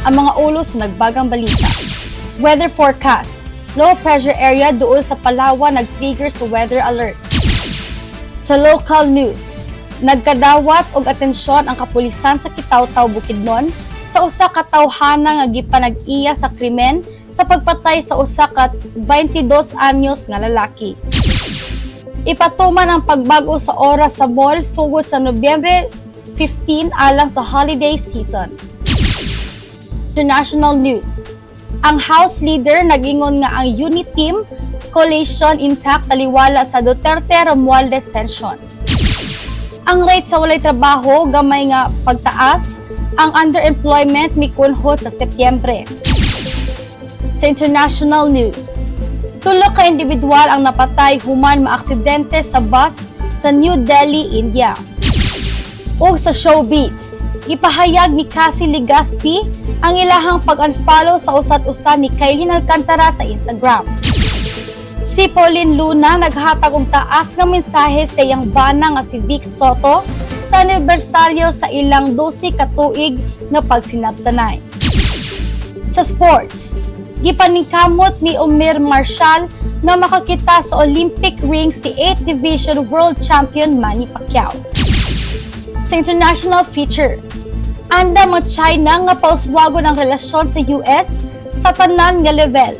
ang mga ulo sa nagbagang balita. Weather forecast. Low pressure area duol sa Palawan nag-trigger sa weather alert. Sa local news, nagkadawat og atensyon ang kapulisan sa Kitaw-Taw, Bukidnon sa usa ka tawhana nga gipanag-iya sa krimen sa pagpatay sa usa ka 22 anyos nga lalaki. Ipatuman ang pagbago sa oras sa mall sugod sa Nobyembre 15 alang sa holiday season. International news. Ang House Leader nag-ingon nga ang unit team coalition intact taliwala sa Duterte-Romualdez tension. Ang rate sa walay trabaho gamay nga pagtaas, ang underemployment mikunhot sa Setyembre. Sa international news, tulo ka individual ang napatay human maaksidente sa bus sa New Delhi, India. Ug sa showbiz, ipahayag ni Cassie Legaspi ang ilahang pag-unfollow sa usat-usa ni Kailin Alcantara sa Instagram. Si Pauline Luna naghatag og taas nga mensahe sa iyang bana nga si Vic Soto sa anibersaryo sa ilang 12 ka tuig nga pagsinabtanay. Sa sports, gipaningkamot ni Omir Marshall na makakita sa Olympic ring si 8th Division World Champion Manny Pacquiao. Sa international feature, anda mga China nga pauswagon ang relasyon sa US sa tanan nga level.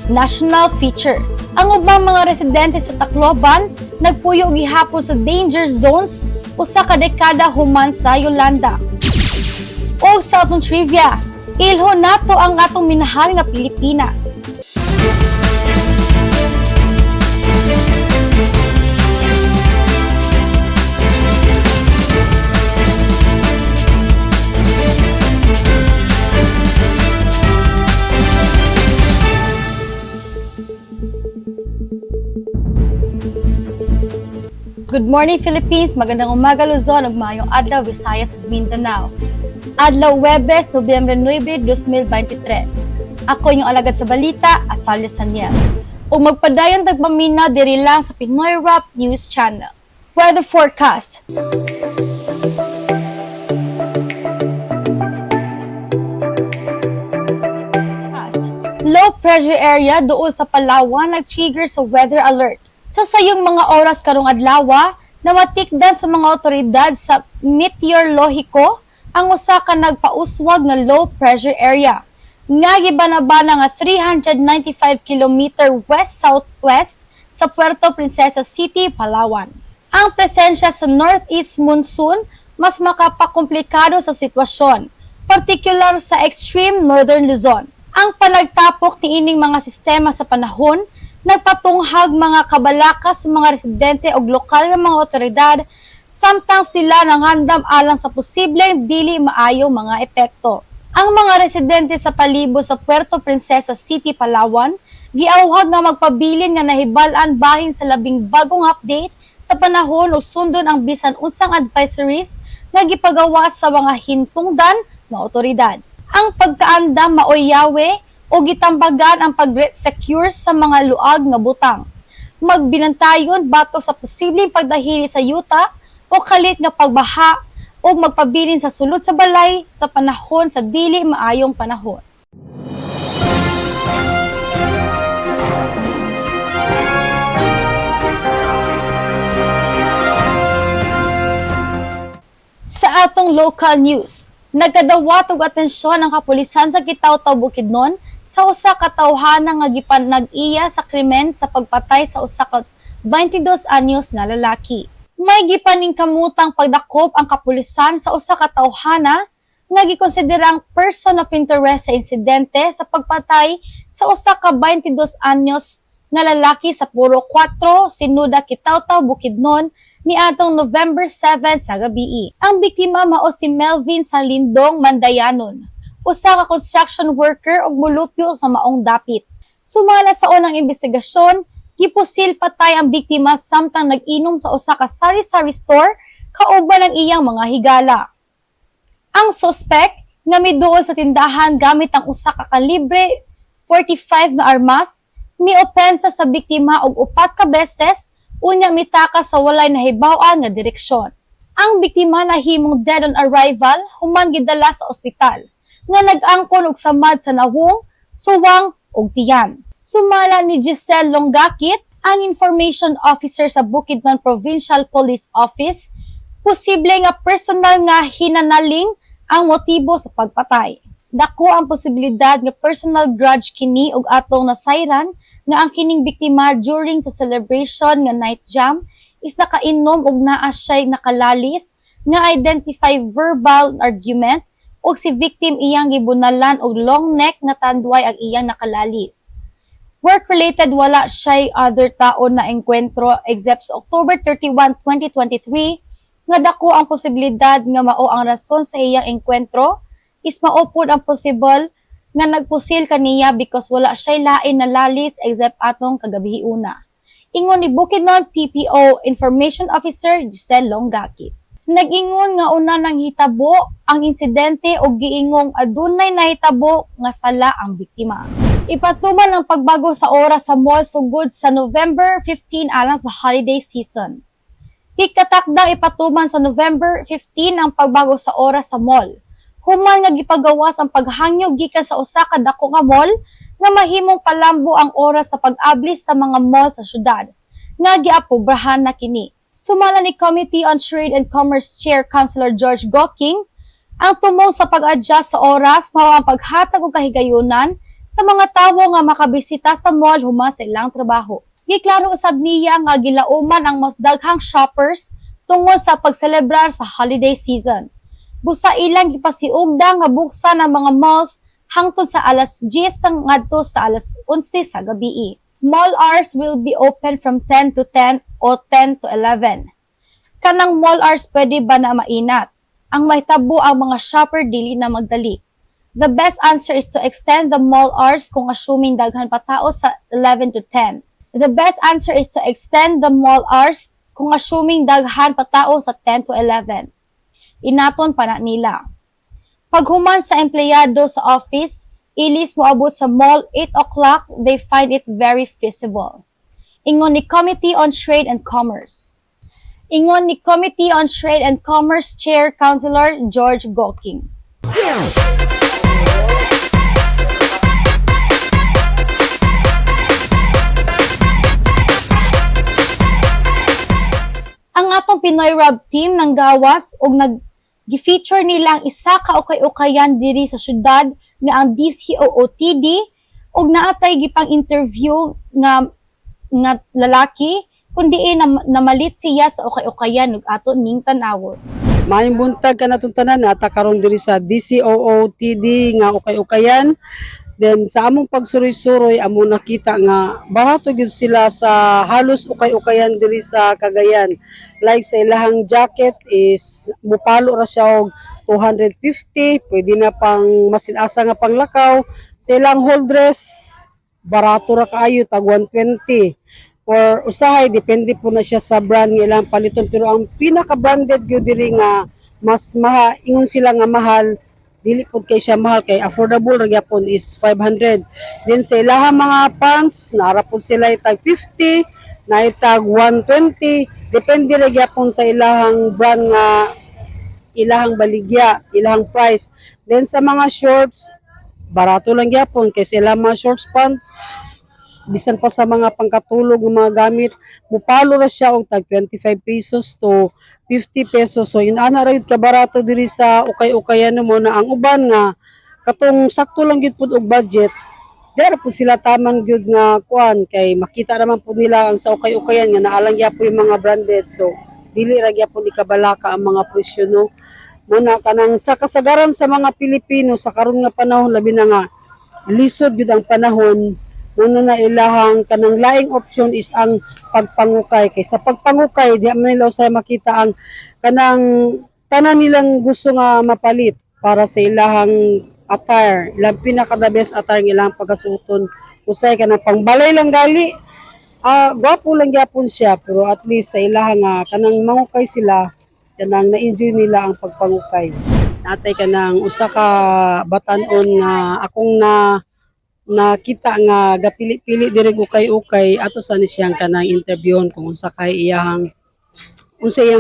National feature, ang ubang mga residente sa Tacloban nagpuyo gihapon sa danger zones usa ka dekada human sa Yolanda. O sa atong trivia, ilho nato ang atong minahal nga Pilipinas. Good morning Philippines, magandang umaga Luzon ug maayong adlaw Visayas ug Mindanao. Adlaw Huwebes, Nobyembre 9, 2023. Ako yung alagad sa balita, Athalia Saniel. Ug magpadayon tagpamina diri lang sa Pinoy Rap News Channel. Weather forecast. Low pressure area duol sa Palawan nag-trigger sa weather alert. Sa sayong mga oras karong adlaw, namatikdan sa mga otoridad sa meteorologiko ang usa ka nagpauswag nga low pressure area nga gibanabana nga 395 km west-southwest sa Puerto Princesa City, Palawan. Ang presensya sa northeast monsoon mas makapakomplikado sa sitwasyon, partikular sa extreme northern Luzon. Ang panagtapok niining mga sistema sa panahon nagpatunghag mga kabalaka sa mga residente o lokal nga mga otoridad samtang sila nanghandam alang sa posibleng dili maayo mga epekto. Ang mga residente sa palibot sa Puerto Princesa City, Palawan, giauhag nga magpabilin nga nahibal-an bahin sa labing bagong update sa panahon ug sundon ang bisan unsang advisories nga gipagawas sa mga hintungdan nga otoridad. Ang pagkaandam maoy yawe o gitambagan ang pag-secure sa mga luag nga butang. Magbinantayon batok sa posibleng pagdahili sa yuta o kalit nga pagbaha o magpabilin sa sulod sa balay sa panahon sa dili maayong panahon. Sa atong local news, nagkadawat og atensyon ang kapulisan sa Kitaw-Taw, Bukidnon sa usa ka tawhana nga gipanag-iya sa krimen sa pagpatay sa usa ka 22 anyos nga lalaki. May gipaningkamutang pagdakop ang kapulisan sa usa ka tawhana nga gikonsiderang person of interest sa insidente sa pagpatay sa usa ka 22 anyos nga lalaki sa Puro 4, Sinuda, Kitaw-Taw, Bukidnon niadtong November 7 sa gabii. Ang biktima mao si Melvin Salindong Mandayanon, usa ka construction worker ug mulupyo sa maong dapit. Sumala sa unang investigasyon, gipusil patay ang biktima samtang nag-inom sa usa ka sari-sari store kauban ang iyang mga higala. Ang suspect nga miduol sa tindahan gamit ang usa ka kalibre 45 na armas, miopensa sa biktima og 4 ka beses unya mitaka sa walay nahibaw-an nga direksyon. Ang biktima nahimong dead on arrival human gidala sa ospital. nga nag-angkon og samad sa nahung, suwang ug tiyan. Sumala ni Giselle Longakit, ang Information Officer sa Bukidnon Provincial Police Office, posible nga personal nga hinanaling ang motibo sa pagpatay. Dako ang posibilidad nga personal grudge kini ug atong nasayran nga ang kining biktima during sa celebration nga night jam is nakainom ug naa siya'y nakalalis nga identify verbal argument ug si victim iyang gibunalan og long neck nga tandway ang iyang nakalalis. Work-related wala siya'y other tao na engkwentro except sa October 31, 2023 nga dako ang posibilidad nga mao ang rason sa iyang engkwentro is maupod ang possible nga nagpusil kaniya because wala siya'y lain na lalis except atong kagabi una. Ingon ni Bukidnon PPO Information Officer Giselle Longakit. Nag-ingon nga una nang hitabo ang insidente o giingong adunay nahitabo nga sala ang biktima. Ipatuman ang pagbago sa oras sa mall sugod sa November 15 alang sa holiday season. Ikatakdang ipatuman sa November 15 ang pagbago sa oras sa mall. Human nga gipagawas ang paghangyo gikan sa usa ka dako nga mall nga mahimong palambo ang oras sa pag-ablis sa mga mall sa syudad nga giaprobahan na kini. Sumala ni Committee on Trade and Commerce Chair Councilor George Gokking, ang tumong sa pag-adjust sa oras mao ang paghatag og kahigayunan sa mga tawo nga makabisita sa mall human sa ilang trabaho. Giklaro usab niya nga gilauman ang mas daghang shoppers tungod sa pagselebrar sa holiday season. Busa ilang gipasiugda nga buksan ang mga malls hangtod sa alas 10 ngadto sa alas 11 sa gabii. Mall hours will be open from 10 to 10 o 10 to 11. Kanang mall hours pwede ba na mainat? Ang mahitabo ang mga shopper dili na magdali. The best answer is to extend the mall hours kung assuming daghan pa tao sa 11 to 10. The best answer is to extend the mall hours kung assuming daghan pa tao sa 10 to 11. Inaton pa na nila. Paghuman sa empleyado sa office, ilis mo abot sa mall 8 o'clock, they find it very feasible. Ingon ni Committee on Trade and Commerce. Ingon ni Committee on Trade and Commerce Chair Councilor George Gokking. Ang atong Pinoy Rap Team ng gawas og nag-feature nila ang isa ka ukay-ukayan diri sa syudad nga ang DCOOTD og naatay gipang interview nga lalaki kundi namalit siya sa ukay-ukayan ug ato ning tanawon. Maayong buntag ka natong tanan ata karon diri sa DCOOTD nga ukay-ukayan. Then sa among pagsuroy-suroy amo nakita nga barato gyud sila sa halos ukay-ukayan diri sa Cagayan. Like sa ilahang jacket is mupalo ra siya og 250, pwede na pang masinasa nga panglakaw. Sa ilang whole dress barato ra kaayo tag 120. Or usahay depende po na siya sa brand nga ilang paliton, pero ang pinaka-branded gyud diri nga mas ingon sila nga mahal, dili pod kay siya mahal kay affordable ra gyapon is 500. Then sa ilahang mga pants naara pod sila tag 50, na tag 120, depende ra gyapon sa ilahang brand nga ilahang baligya, ilahang price. Then sa mga shorts barato lang gyapon kay sa ilahang mga shorts pants bisan pa sa mga pangkatulog ng mga gamit, mupalo ra siya og tag 25 pesos to 50 pesos. So inana ra gyud ka barato diri sa ukay-ukayan mo na ang uban nga katong sakto lang gyud pud og budget. Dere po sila taman gyud nga kuan kay makita naman po nila ang sa ukay-ukayan nga naalang gyapon yung mga branded. So dili ra gyapon ikabalaka ang mga presyo no. Muna kanang sa kasagaran sa mga Pilipino sa karon nga panahon labi na nga lisod gyud ang panahon. Una na ilahang kanang laing option is ang pagpangukay. Kay sa pagpangukay, di man nila usay makita ang kanang tanan nilang gusto nga mapalit para sa ilahang attire. Ilang pinaka-the best attire ng ilang pagkasuoton. Usay kanang pangbalay lang gali. Gwapo lang gyapon siya, pero at least sa ilahang kanang mangukay sila, kanang na-enjoy nila ang pagpangukay. Natay kanang usa ka batan-on nga akong nakita nga gapili-pili diri ukay-ukay ato sa ni siyang kanang interviewon kung unsa kay iyang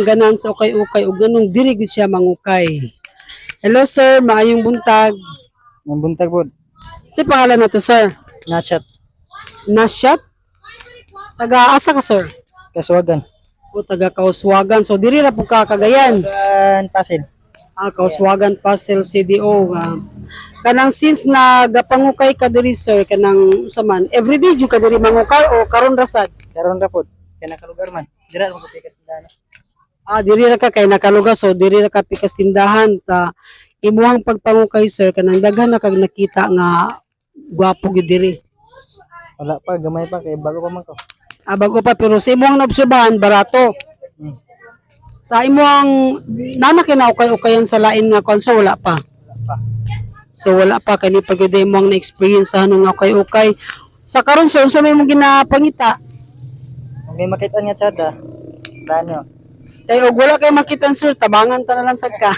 ganan sa ukay-ukay ug ganung diri gid siya mangukay. Hello sir, maayong buntag. Ng buntag po. Si pangalan na to, sir? Nachat. Nasyat? Taga-asa ka, sir? Kaswagan. O taga-Kauswagan. So, diri na po ka Cagayan. Kaswagan Pasil. Kauswagan Pasel CDO. Kanang since nagapangukay ka diri, sir, kanang saman, everyday jud ka diri mangukay o karon rasad? Karon ra po. Kaya nakalugar man. Dira mo ko tikas dana. Diri ra ka kay nakalugar, so diri ra ka pikas tindahan sa imuhang pagpangukay, sir, kanang daghan na kag nakita nga gwapo gyud diri. Wala pa, gamay pa kay bago pa man ko. Bago pa, pero sa imuhang naobserbahan barato. Hmm. Sa imuhang nana kinaukay-ukayan sa lain nga konso wala pa. So wala pa kani pag gyud imong na-experience sa nga ukay-ukay. Sa karon, sir, sa may mong ginapangita, Kung may makita niya tsada, danyo. kay og wala kay makitan, sir, tabangan ta na lang sad ka.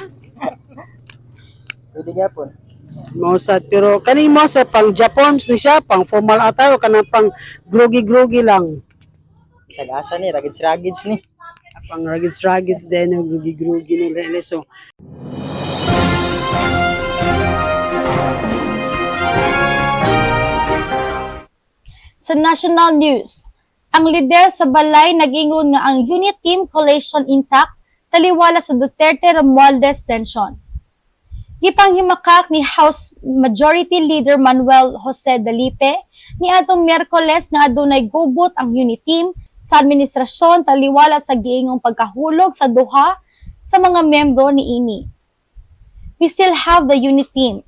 Pwede gyapon. Mausad, pero kani mo sa pang Japons ni siya, pang formal attire o kanang pang groggy lang. Sagasa ni, ragids ni. Pang ragis din, groggy ni Lele. So, Sa national news, ang lider sa balay nag-ingon nga ang unit team coalition intact taliwala sa Duterte-Romualdez tension. Gipanghimakak ni House Majority Leader Manuel Jose Dalipe ni atong Miyerkules nga adunay gubot ang unit team sa administrasyon taliwala sa giingong pagkahulog sa duha sa mga membro ni ini. We still have the unit team.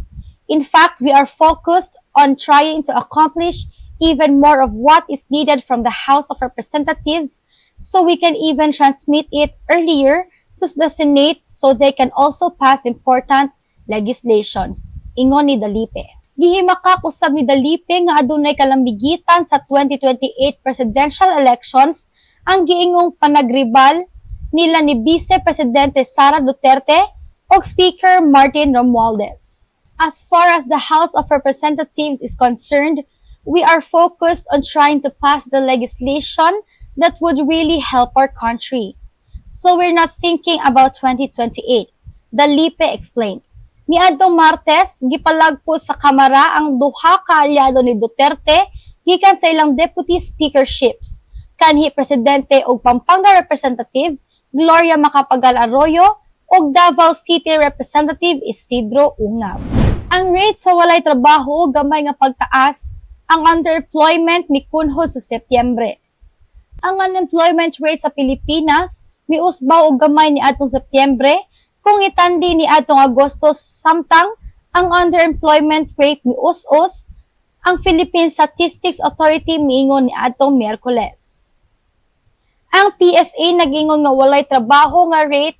In fact, we are focused on trying to accomplish even more of what is needed from the House of Representatives so we can even transmit it earlier to the Senate so they can also pass important legislations, ingon ni Dalipe. Gihimakak usab ni Dalipe nga adunay kalambigitan sa 2028 presidential elections ang giingong panagribal nila ni Vice Presidente Sara Duterte o Speaker Martin Romualdez. As far as the House of Representatives is concerned, we are focused on trying to pass the legislation that would really help our country. So we're not thinking about 2028, Dalipe explained. Niadtong Martes, gipalagpo sa Kamara ang duha ka aliado ni Duterte gikan sa ilang deputy speakerships, kanhi Presidente ug Pampanga Representative Gloria Macapagal Arroyo ug Davao City Representative Isidro Ungab. Ang rate sa walay trabaho gamay nga pagtaas ang underemployment mikunhod sa Setyembre. Ang unemployment rate sa Pilipinas miusbaw og gamay ni atong Setyembre kung itandi ni atong Agosto, samtang ang underemployment rate mius-us ang Philippine Statistics Authority miingon ni atong Miyerkules. Ang PSA nag-ingon nga walay trabaho nga rate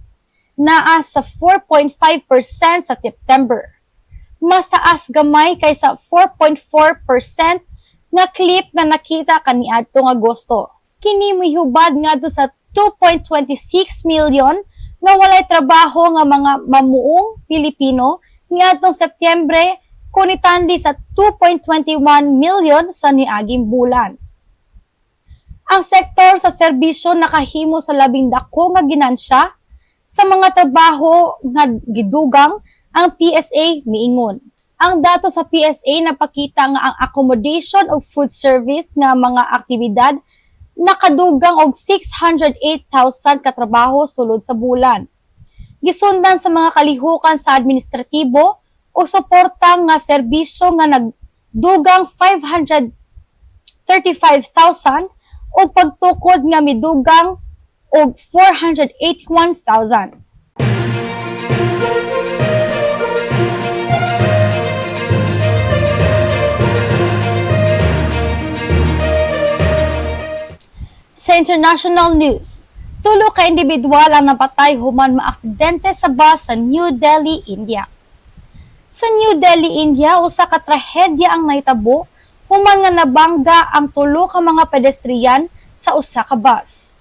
naa sa 4.5% sa September. Mas taas gamay kaysa 4.4% nga clip nga nakita kaniadtong Agosto. Kini mihubad ngadto sa 2.26 million nga walay trabaho nga mga mamuong Pilipino niadtong Setyembre kung itandi sa 2.21 million sa niaging bulan. Ang sektor sa serbisyo nakahimo sa labing dako nga ginansya sa mga trabaho nga gidugang ang PSA miingon. Ang dato sa PSA napakita nga ang accommodation o food service nga mga aktibidad nakadugang og 608,000 katrabaho sulod sa bulan. Gisundan sa mga kalihukan sa administratibo o suportang nga serbisyo nga nagdugang 535,000 o pagtukod nga midugang og 481,000. Sa international news, tulo ka individual ang napatay human maaksidente sa bus sa New Delhi, India. Sa New Delhi, India, usa ka trahedya ang naitabo human nga nabangga ang tulo ka mga pedestrian sa usa ka bus.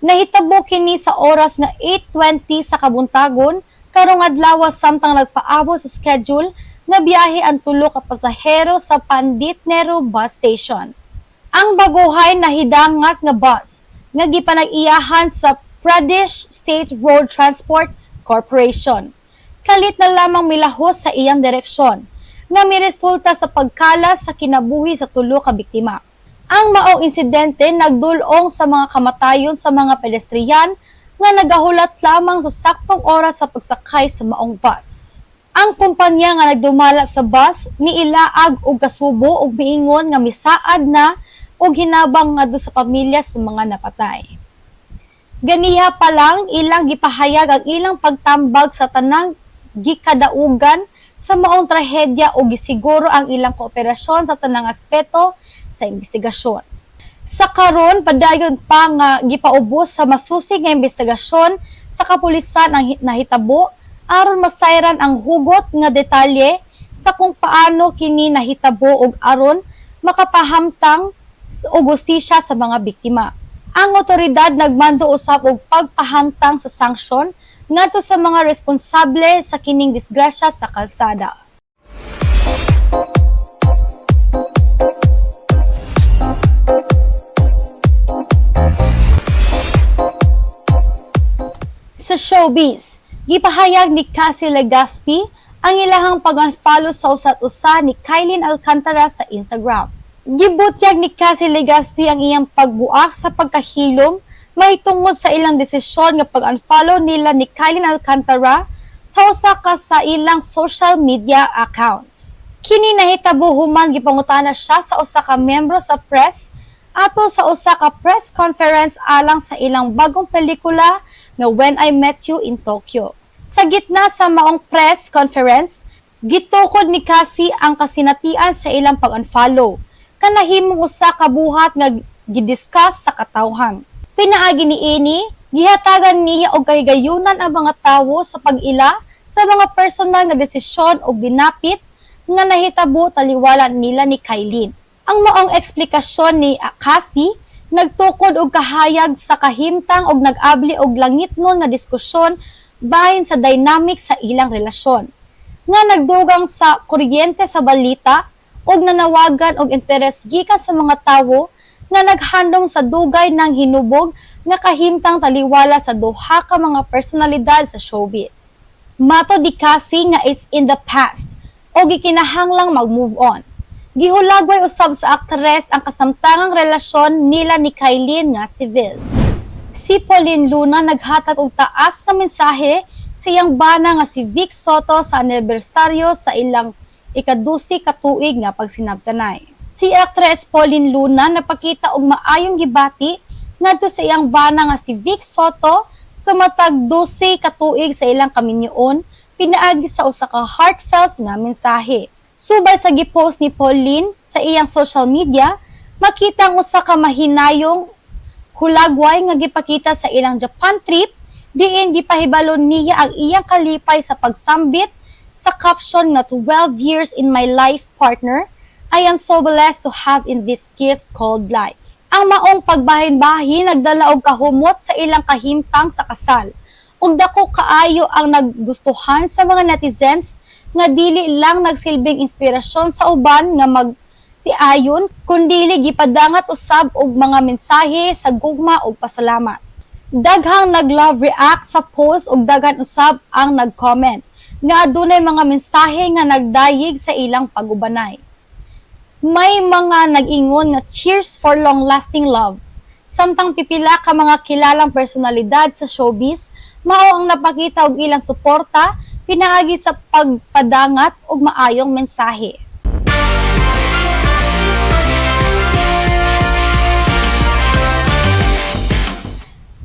Nahitabo kini sa oras nga 8:20 sa kabuntagon karong adlaw samtang nagpaabot sa schedule nga biyahe ang tulo ka pasahero sa Pandit Nehru Bus Station. Ang baguhay na hidangat nga bus nga gipanag-iyahan sa Pradesh State Road Transport Corporation. Kalit na lamang milahos sa iyang direksyon. nga miresulta sa pagkalas sa kinabuhi sa tulo ka biktima. Ang maong insidente nagdulong sa mga kamatayon sa mga pedestrian nga nagahulat lamang sa saktong oras sa pagsakay sa maong bus. Ang kumpanya nga nagdumala sa bus niilaag og kasubo og miingon nga misaad na og hinabang ngadto sa pamilya sa mga napatay. Ganiha pa lang ilang gipahayag ang ilang pagtambag sa tanang gikadaugan sa maong trahedya ug gisiguro ang ilang kooperasyon sa tanang aspeto sa investigasyon. Sa karon padayon pa nga gipaubos sa masusig nga investigasyon sa kapulisan ang nahitabo aron masayran ang hugot nga detalye sa kung paano kini nahitabo ug aron makapahamtang og hustisya sa mga biktima. Ang otoridad nagmando usab og pagpahamtang sa sanksyon ngadto sa mga responsable sa kining disgrasya sa kalsada. Sa showbiz, gipahayag ni Cassie Legaspi ang ilahang pag-unfollow sa usat-usa ni Kylin Alcantara sa Instagram. Gibutyag ni Cassie Legaspi ang iyang pagbuak sa pagkahilom may tungod sa ilang desisyon nga pag-unfollow nila ni Kylin Alcantara sa usa ka sa ilang social media accounts. Kini nahitabo human gipangutana siya sa usa ka miyembro sa press ato sa usa ka press conference alang sa ilang bagong pelikula nga When I Met You in Tokyo. Sa gitna sa maong press conference, gitukod ni Cassie ang kasinatian sa ilang pag-unfollow. Kanahimong usa ka buhat nga gidiscuss sa katawhan. Pinaagi ni ini, gihatagan niya og kahigayunan ang mga tawo sa pag-ila sa mga personal nga desisyon og dinapit nga nahitabo taliwala nila ni Kylin. Ang maong eksplikasyon ni Cassie nagtukod og kahayag sa kahimtang og nag-abli og langitnon nga diskusyon bahin sa dynamic sa ilang relasyon nga nagdugang sa kuryente sa balita og nanawagan og interes gikan sa mga tawo nga naghandom sa dugay ng hinubog nga kahimtang taliwala sa duha ka mga personalidad sa showbiz. Mato di Cassie nga is in the past o gikinahanglang mag-move on. Gihulagway usab sa aktres ang kasamtangang relasyon nila ni Kylin nga si Vil. Si Pauline Luna naghatag og taas nga mensahe sa iyang bana nga si Vic Soto sa anibersaryo sa ilang ika-12 ka tuig nga pagsinabtanay. Si aktres Pauline Luna napakita og maayong gibati ngadto sa iyang bana nga si Vic Soto sa matag 12 ka tuig sa ilang kaminyoon pinaagi sa usa ka heartfelt nga mensahe. Subay sa gipost ni Pauline sa iyang social media, makita ang usa ka mahinayong hulagway nga gipakita sa ilang Japan trip, diin gipahibalon niya ang iyang kalipay sa pagsambit sa caption na 12 years in my life partner, I am so blessed to have in this gift called life. Ang maong pagbahin-bahin nagdala og kahumot sa ilang kahimtang sa kasal. Ug dako kaayo ang naggustuhan sa mga netizens nga dili lang nagsilbing inspirasyon sa uban nga magtiayon, kundili gipadangat usab og mga mensahe sa gugma ug pasalamat. Daghang nag-love react sa post ug daghan usab ang nag-comment nga adunay mga mensahe nga nagdayig sa ilang pag-ubanay. May mga nag-ingon nga cheers for long-lasting love. Samtang pipila ka mga kilalang personalidad sa showbiz, mao ang napakita og ilang suporta pinaagi sa pagpadangat og maayong mensahe.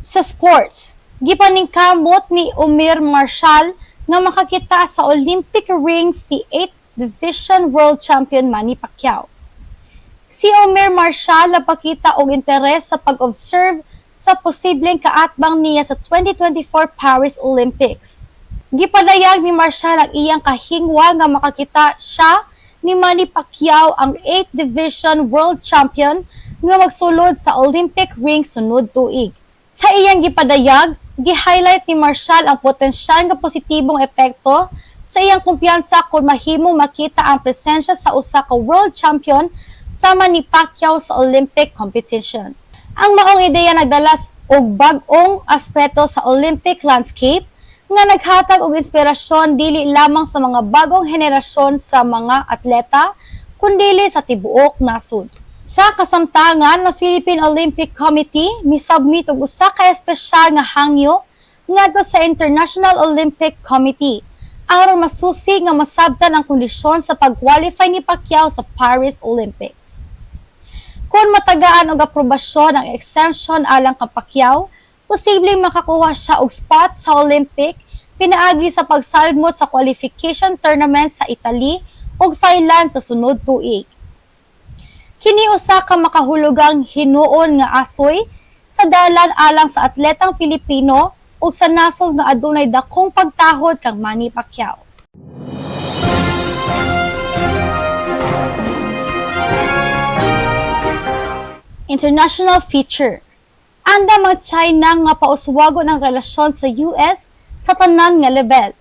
Sa sports, gipaningkamot ni Umir Marshall nga makakita sa Olympic ring si 8th Division World Champion Manny Pacquiao. Si Umir Marshall napakita og interes sa pag-observe sa posibleng kaatbang niya sa 2024 Paris Olympics. Gipadayag ni Marshall ang iyang kahingwa nga makakita siya ni Manny Pacquiao ang 8th Division World Champion nga magsulod sa Olympic ring sunod tuig. Sa iyang gipadayag, gi-highlight ni Marshall ang potensyal nga positibong epekto sa iyang kumpiyansa kung mahimong makita ang presensya sa usa ka world champion sama ni Pacquiao sa Olympic competition. Ang maong ideya nagdala og bag-ong aspeto sa Olympic landscape nga naghatag og inspirasyon dili lamang sa mga bagong henerasyon sa mga atleta kundili sa tibuok nasod. Sa kasamtangan ng Philippine Olympic Committee misubmit og usa ka espesyal nga hangyo ngadto sa International Olympic Committee aron masusi nga masabtan ang kondisyon sa pag-qualify ni Pacquiao sa Paris Olympics. Kung matagaan og aprobasyon ang exemption alang kang Pacquiao, posibleng makakuha siya og spot sa Olympic pinaagi sa pagsalmot sa qualification tournament sa Italy ug Thailand sa sunod tuig. Kini usa ka makahulugang hinuon nga asoy sa dalan alang sa atletang Filipino ug sa nasod nga adunay dakong pagtahod kang Manny Pacquiao. International feature. Anda mga China nga pauswagon ang relasyon sa US sa tanan nga level.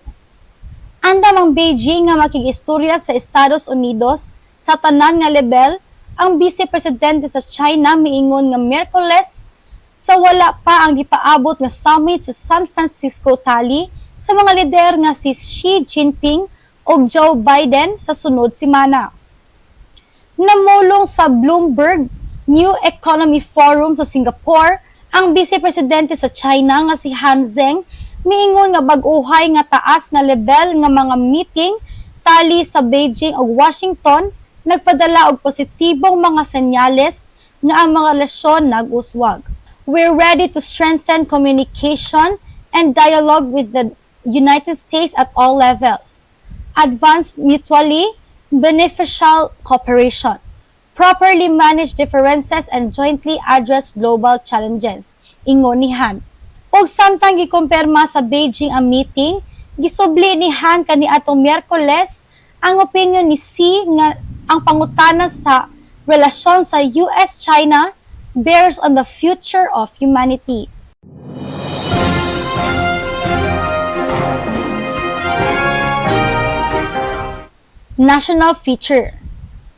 Anda mang Beijing nga makigistorya sa Estados Unidos sa tanan nga level, ang Vice Presidente sa China miingon nga Miyerkules sa wala pa ang gipaabot nga summit sa San Francisco tali sa mga lider nga si Xi Jinping ug Joe Biden sa sunod semana. Namulong sa Bloomberg New Economy Forum sa Singapore, ang Vice Presidente sa China nga si Han Zheng miingon nga bag-uhay nga taas nga level nga mga meeting tali sa Beijing ug Washington nagpadala og positibong mga senyales nga ang mga relasyon nag-uswag. We're ready to strengthen communication and dialogue with the United States at all levels. Advance mutually beneficial cooperation. Properly manage differences and jointly address global challenges, ingon ni Han. Ug samtang gikumpirma sa Beijing ang meeting, gisubli ni Han kaniadtong Miyerkules ang opinion ni Xi nga ang pangutana sa relasyon sa US-China bears on the future of humanity. National feature.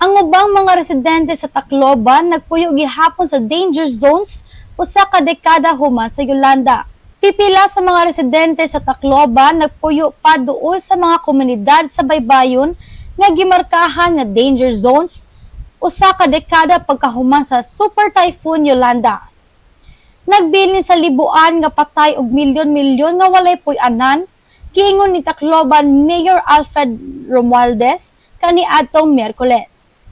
Ang ubang mga residente sa Tacloban nagpuyo gihapon sa danger zones usa ka dekada human sa Yolanda. Pipila sa mga residente sa Tacloban nagpuyo pa duol sa mga komunidad sa baybayon nga gimarkahan nga danger zones usa ka dekada pagkahuman sa Super Typhoon Yolanda. Nagbilin sa libuan nga patay og milyon-milyon nga walay puy-anan, giingon ni Tacloban Mayor Alfred Romualdez kaniadtong Miyerkules.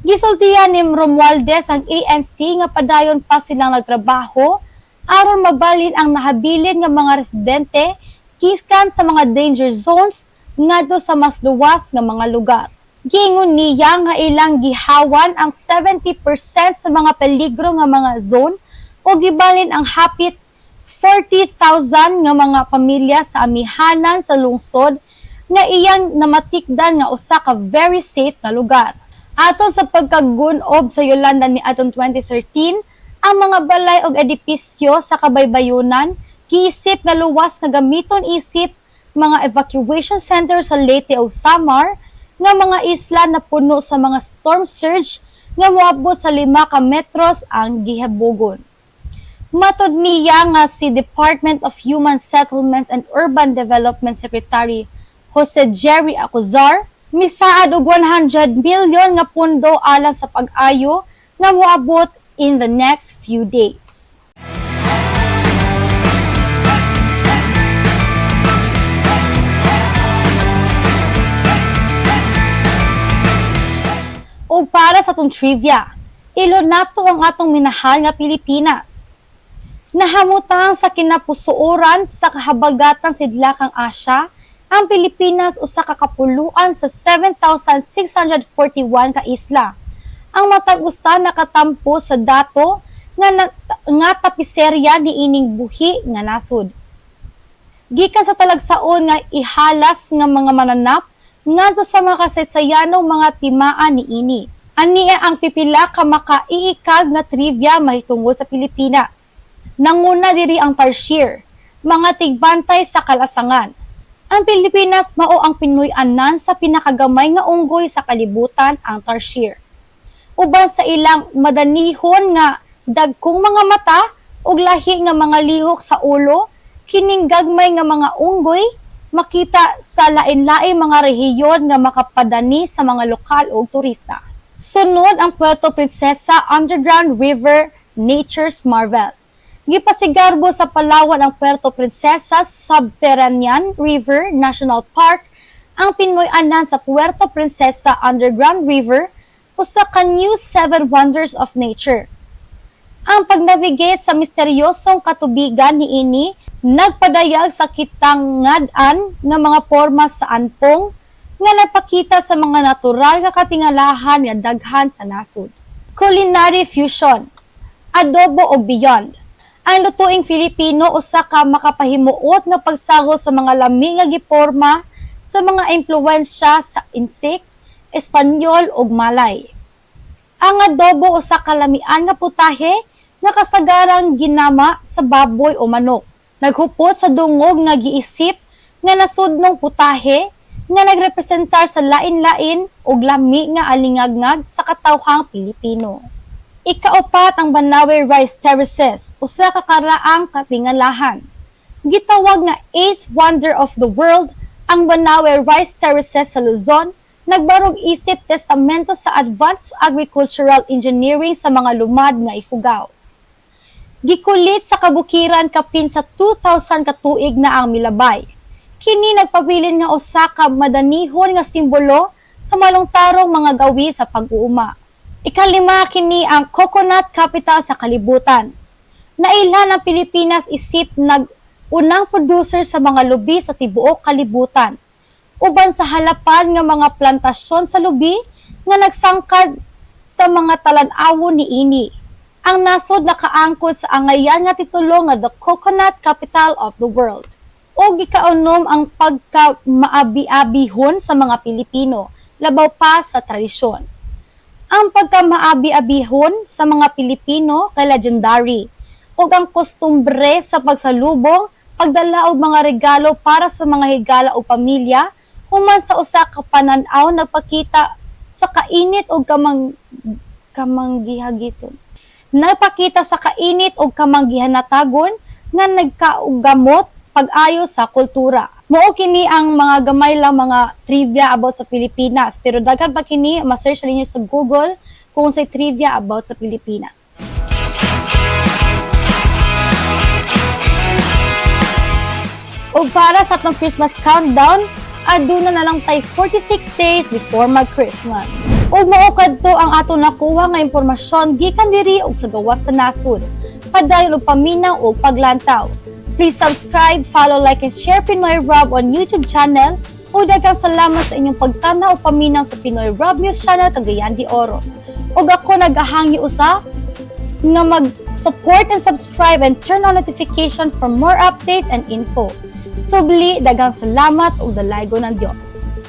Gisultihan ni Romualdez ang ANC nga padayon pa silang nagtrabaho aron mabalhin ang nahabilin nga mga residente kiskan sa mga danger zones ngadto sa mas luwas nga mga lugar. Giingon niya nga ilang gihawan ang 70% sa mga peligro nga mga zone o gibalhin ang hapit 40,000 nga mga pamilya sa amihanan sa lungsod nga iyang namatikdan nga usa ka very safe nga lugar. Aton sa pagkagunob sa Yolanda ni atong 2013, ang mga balay og edipisyo sa kabaybayunan giisip nga luwas nga gamiton isip mga evacuation center sa Leyte ug Samar nga mga isla na puno sa mga storm surge nga moabot sa 5 ka metros ang gihabugon. Matod niya nga si Department of Human Settlements and Urban Development Secretary Jose Jerry Acuzar, misaad og 100 million nga pundo alang sa pag-ayo nga moabot in the next few days. O para sa atong trivia, ilo nato ang atong minahal nga Pilipinas. Nahamutang sa kinapusuoran sa kahabagatan sidlakang Asya, ang Pilipinas usa ka kapuluan sa 7,641 ka isla. Ang matag usa nakatampo sa dato nga tapiserya ni ining buhi nga nasod. Gikan sa talagsaon nga ihalas nga mga mananap ngadto sa mga kasaysayanong mga timaan ni ini. Ania ang pipila ka makaiikag nga trivia mahitungod sa Pilipinas. Nanguna diri ang tarsier, mga tigbantay sa kalasangan. Ang Pilipinas mao ang Pinoy-anan sa pinakagamay nga unggoy sa kalibutan, ang tarsier. Uban sa ilang madanihon nga dagkong mga mata ug lahi nga mga lihok sa ulo, Kining gagmay nga mga unggoy makita sa lain-laing mga rehiyon nga makapadani sa mga lokal o turista. Sunod ang Puerto Princesa Underground River Nature's Marvel. Gipasigarbo sa Palawan ang Puerto Princesa Subterranean River National Park, ang Pinoy-anan sa Puerto Princesa Underground River, usa ka new 7 wonders of nature. Ang pag-navigate sa misteryosong katubigan niini nagpadayag sa kitang-ngad-an nga mga porma sa anpong nga nagpakita sa mga natural nga katingalahan nga daghan sa nasod. Culinary fusion, adobo o beyond. Ang lutuing Filipino usa ka makapahimuot nga pagsago sa mga lami nga giporma sa mga impluwensya sa insik, Espanyol ug Malay. Ang adobo usa ka lamian nga putahe nga kasagarang ginama sa baboy o manok. Naghupot sa dungog nga giisip nga nasudnong putahe nga nagrepresentar sa lain-lain ug lami nga alingagngag sa katawhang Pilipino. Ikaapat ang Banawe Rice Terraces, usa ka karaang katingalahan. Gitawag nga 8th wonder of the world, ang Banawe Rice Terraces sa Luzon, nagbarog isip testamento sa advanced agricultural engineering sa mga lumad nga ifugaw. Gikulit sa kabukiran kapin sa 2,000 ka tuig na ang milabay. Kini nagpabilin nga usa ka madanihon nga simbolo sa malungtarong mga gawi sa pag-uuma. Ikalima kini ang coconut capital sa kalibutan. Nailhan ang Pilipinas isip unang producer sa mga lubi sa tibuok kalibutan. Uban sa halapan nga mga plantasyon sa lubi nga nagsangkad sa mga talan-awon niini. Ang nasod nakaangkod sa angayan nga titulo nga the coconut capital of the world. O gikaunom ang pagka-maabi-abihon sa mga Pilipino, labaw pa sa tradisyon. Ang pagka-maabi-abihon sa mga Pilipino kay legendary, o ang kostumbre sa pagsalubong, pagdala og mga regalo para sa mga higala o pamilya, human sa usa ka panan-aw nagpakita sa kainit o kamanggihagiton. Nagpakita sa kainit o kamanggihanatagon nga nagkaugamot pag-ayo sa kultura. Mao kini ang mga gamay lang mga trivia about sa Pilipinas, pero daghan pa kini ma-search ninyo sa Google kung say trivia about sa Pilipinas. O para sa atong Christmas countdown, aduna na lang tay 46 days before mag-Christmas. Ug mao kadto ang ato nakuha nga impormasyon gikan diri og sa gawas sa nasod. Padayon og paminaw og paglantaw. Please subscribe, follow, like, and share Pinoy Rob on YouTube channel. Ug daghang salamat sa inyong pagtanaw o paminaw sa Pinoy Rob News Channel Cagayan de Oro. Ug ako nagahangi usa nga mag-support and subscribe and turn on notification for more updates and info. Subli, daghang salamat ug dalaygo ng Dios.